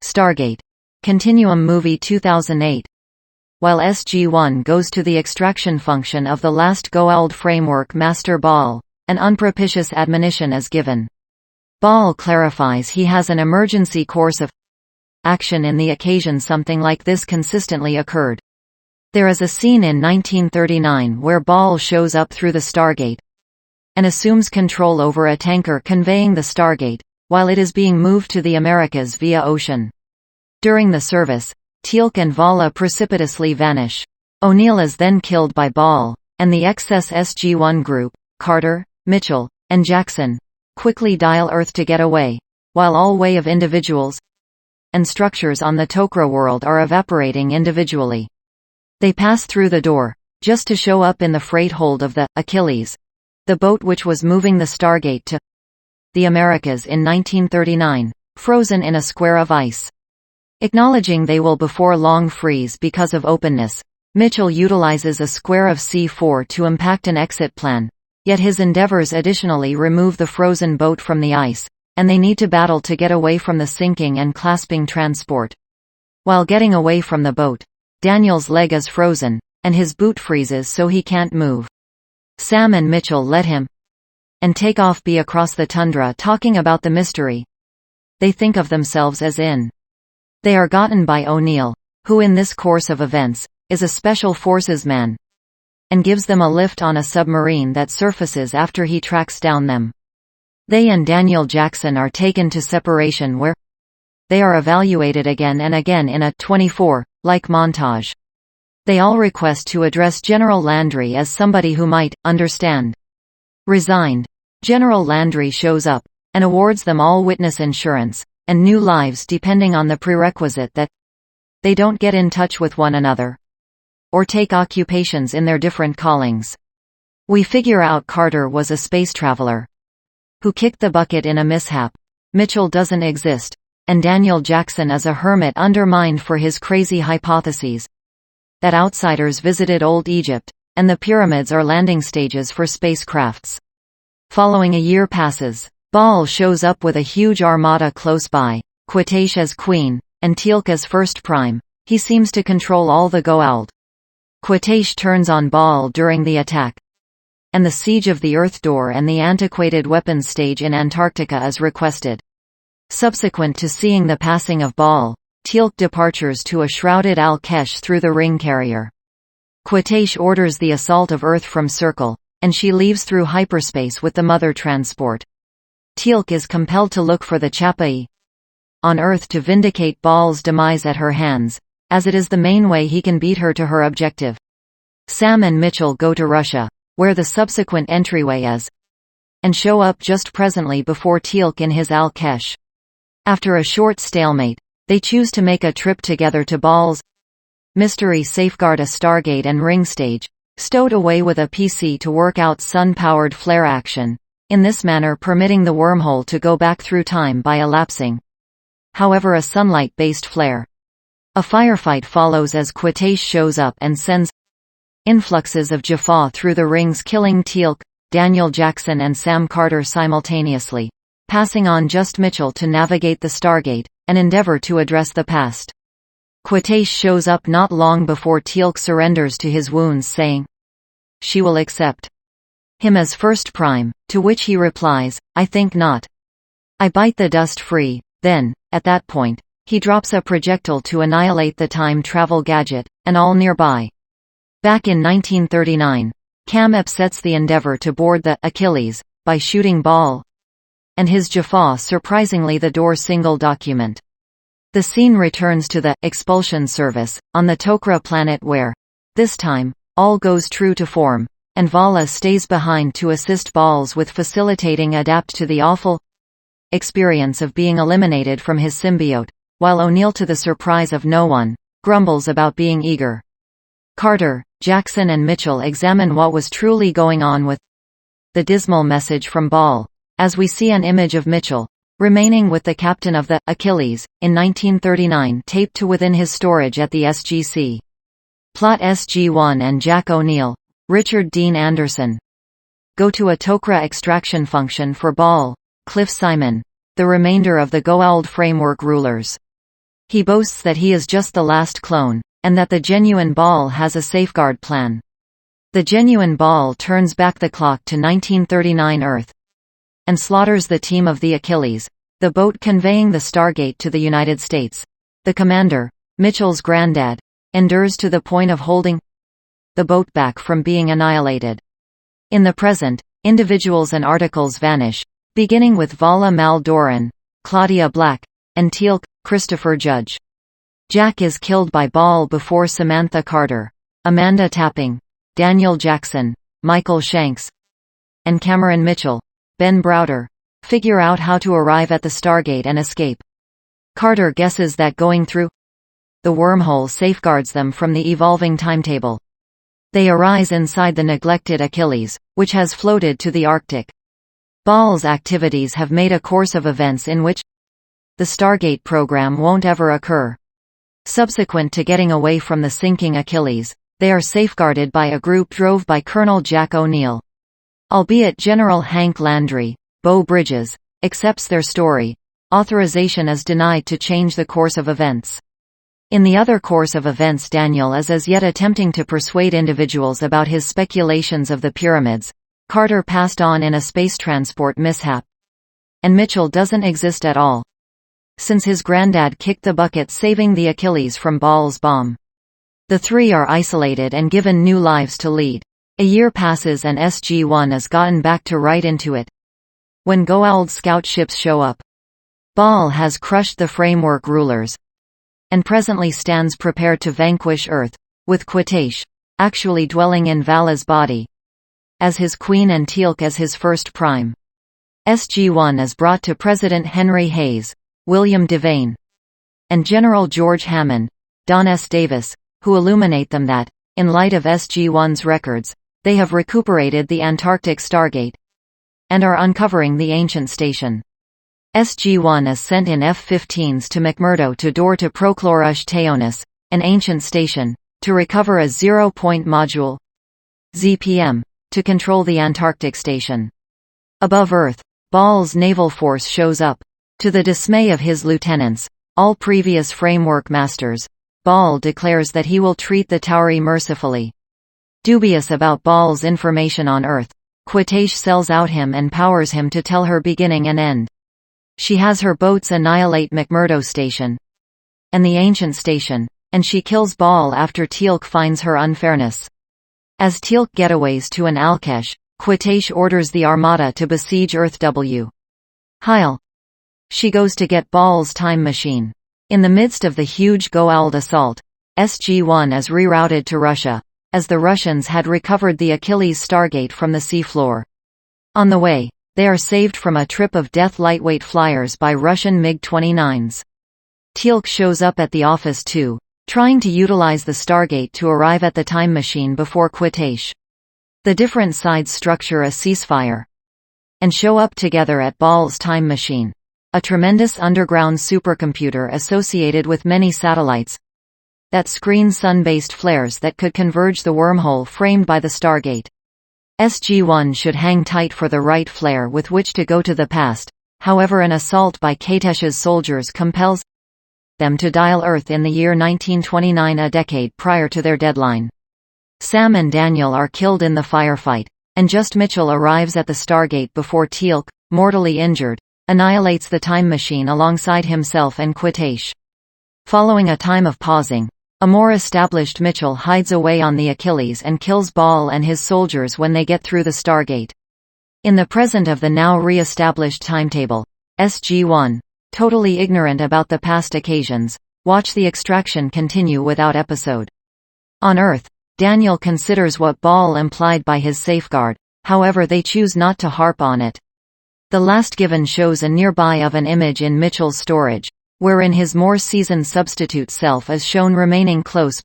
Stargate Continuum movie 2008. While SG-1 goes to the extraction function of the last Goa'uld framework Master Ball, an unpropitious admonition is given. Ball clarifies he has an emergency course of action in the occasion something like this consistently occurred. There is a scene in 1939 where Ball shows up through the Stargate and assumes control over a tanker conveying the Stargate, while it is being moved to the Americas via ocean. During the service, Teal'c and Vala precipitously vanish. O'Neill is then killed by Ball, and the excess SG-1 group, Carter, Mitchell, and Jackson, quickly dial Earth to get away, while all way of individuals and structures on the Tok'ra world are evaporating individually. They pass through the door, just to show up in the freight hold of the Achilles, the boat which was moving the Stargate to the Americas in 1939, frozen in a square of ice. Acknowledging they will before long freeze because of openness, Mitchell utilizes a square of C4 to impact an exit plan, yet his endeavors additionally remove the frozen boat from the ice, and they need to battle to get away from the sinking and clasping transport. While getting away from the boat, Daniel's leg is frozen, and his boot freezes so he can't move. Sam and Mitchell let him and take off be across the tundra talking about the mystery. They think of themselves as in. They are gotten by O'Neill, who in this course of events, is a special forces man, and gives them a lift on a submarine that surfaces after he tracks down them. They and Daniel Jackson are taken to separation where they are evaluated again and again in a 24-like montage. They all request to address General Landry as somebody who might understand. Resigned, General Landry shows up, and awards them all witness insurance and new lives depending on the prerequisite that they don't get in touch with one another or take occupations in their different callings. We figure out Carter was a space traveler who kicked the bucket in a mishap. Mitchell doesn't exist, and Daniel Jackson is a hermit undermined for his crazy hypotheses that outsiders visited Old Egypt, and the pyramids are landing stages for spacecrafts. Following a year passes, Ball shows up with a huge armada close by, Quatash as Queen, and Teal'c as First Prime. He seems to control all the Goa'uld. Quatash turns on Ball during the attack, and the siege of the Earth Door and the antiquated weapons stage in Antarctica is requested. Subsequent to seeing the passing of Ball, Teal'c departures to a shrouded Al-Kesh through the ring carrier. Quatash orders the assault of Earth from Circle, and she leaves through hyperspace with the mother transport. Teal'c is compelled to look for the Chapa'i on Earth to vindicate Ball's demise at her hands, as it is the main way he can beat her to her objective. Sam and Mitchell go to Russia, where the subsequent entryway is, and show up just presently before Teal'c in his Al-Kesh. After a short stalemate, they choose to make a trip together to Ball's mystery safeguard a Stargate and ring stage, stowed away with a PC to work out sun-powered flare action, in this manner permitting the wormhole to go back through time by elapsing. However, a sunlight-based flare. A firefight follows as Quatash shows up and sends influxes of Jaffa through the rings, killing Teal'c, Daniel Jackson and Sam Carter simultaneously, passing on just Mitchell to navigate the Stargate and endeavor to address the past. Quatash shows up not long before Teal'c surrenders to his wounds, saying she will accept him as First Prime, to which he replies, "I think not. I bite the dust free." Then, at that point, he drops a projectile to annihilate the time travel gadget, and all nearby. Back in 1939, Cam upsets the endeavor to board the Achilles by shooting Ball and his Jaffa, surprisingly the door single document. The scene returns to the expulsion service on the Tok'ra planet where, this time, all goes true to form, and Vala stays behind to assist Balls with facilitating adapt to the awful experience of being eliminated from his symbiote, while O'Neill, to the surprise of no one, grumbles about being eager. Carter, Jackson and Mitchell examine what was truly going on with the dismal message from Ball, as we see an image of Mitchell remaining with the captain of the Achilles in 1939 taped to within his storage at the SGC. Plot: SG-1 and Jack O'Neill, Richard Dean Anderson, go to a Tok'ra extraction function for Ball, Cliff Simon, the remainder of the Goa'uld framework rulers. He boasts that he is just the last clone, and that the genuine Baal has a safeguard plan. The genuine Baal turns back the clock to 1939 Earth and slaughters the team of the Achilles, the boat conveying the Stargate to the United States. The commander, Mitchell's granddad, endures to the point of holding the boat back from being annihilated. In the present, individuals and articles vanish, beginning with Vala Mal Doran, Claudia Black, and Teal'c, Christopher Judge. Jack is killed by Baal before Samantha Carter, Amanda Tapping, Daniel Jackson, Michael Shanks, and Cameron Mitchell, Ben Browder, figure out how to arrive at the Stargate and escape. Carter guesses that going through the wormhole safeguards them from the evolving timetable. They arise inside the neglected Achilles, which has floated to the Arctic. Baal's activities have made a course of events in which the Stargate program won't ever occur. Subsequent to getting away from the sinking Achilles, they are safeguarded by a group drove by Colonel Jack O'Neill. Albeit General Hank Landry, Beau Bridges, accepts their story, authorization is denied to change the course of events. In the other course of events, Daniel is as yet attempting to persuade individuals about his speculations of the pyramids. Carter passed on in a space transport mishap. And Mitchell doesn't exist at all, since his granddad kicked the bucket saving the Achilles from Baal's bomb. The three are isolated and given new lives to lead. A year passes and SG-1 is gotten back to right into it. When Goa'uld scout ships show up, Baal has crushed the framework rulers and presently stands prepared to vanquish Earth, with Quitache actually dwelling in Vala's body as his queen and Teal'c as his first prime. SG-1 is brought to President Henry Hayes, William Devane, and General George Hammond, Don S. Davis, who illuminate them that, in light of SG-1's records, they have recuperated the Antarctic Stargate and are uncovering the ancient station. SG-1 is sent in F-15s to McMurdo to door to Prochlorus Theonis, an ancient station, to recover a zero-point module ZPM, to control the Antarctic station. Above Earth, Baal's naval force shows up. To the dismay of his lieutenants, all previous framework masters, Baal declares that he will treat the Tauri mercifully. Dubious about Baal's information on Earth, Quitache sells out him and powers him to tell her beginning and end. She has her boats annihilate McMurdo Station and the ancient station, and she kills Baal after Teal'c finds her unfairness. As Teal'c getaways to an Alkesh, Quitache orders the Armada to besiege Earth W. Heil. She goes to get Baal's time machine. In the midst of the huge Goa'uld assault, SG-1 is rerouted to Russia, as the Russians had recovered the Achilles Stargate from the seafloor. On the way, they are saved from a trip of death lightweight flyers by Russian MiG-29s. Teal'c shows up at the office too, trying to utilize the Stargate to arrive at the time machine before Quitache. The different sides structure a ceasefire and show up together at Baal's time machine, a tremendous underground supercomputer associated with many satellites that screen sun-based flares that could converge the wormhole framed by the Stargate. SG-1 should hang tight for the right flare with which to go to the past, however an assault by Quitache's soldiers compels them to dial Earth in the year 1929, a decade prior to their deadline. Sam and Daniel are killed in the firefight, and just Mitchell arrives at the Stargate before Teal'c, mortally injured, annihilates the time machine alongside himself and Quitache. Following a time of pausing, a more established Mitchell hides away on the Achilles and kills Baal and his soldiers when they get through the Stargate. In the present of the now re-established timetable, SG-1, totally ignorant about the past occasions, watch the extraction continue without episode. On Earth, Daniel considers what Baal implied by his safeguard, however they choose not to harp on it. The last given shows a nearby of an image in Mitchell's storage, wherein his more seasoned substitute self is shown remaining close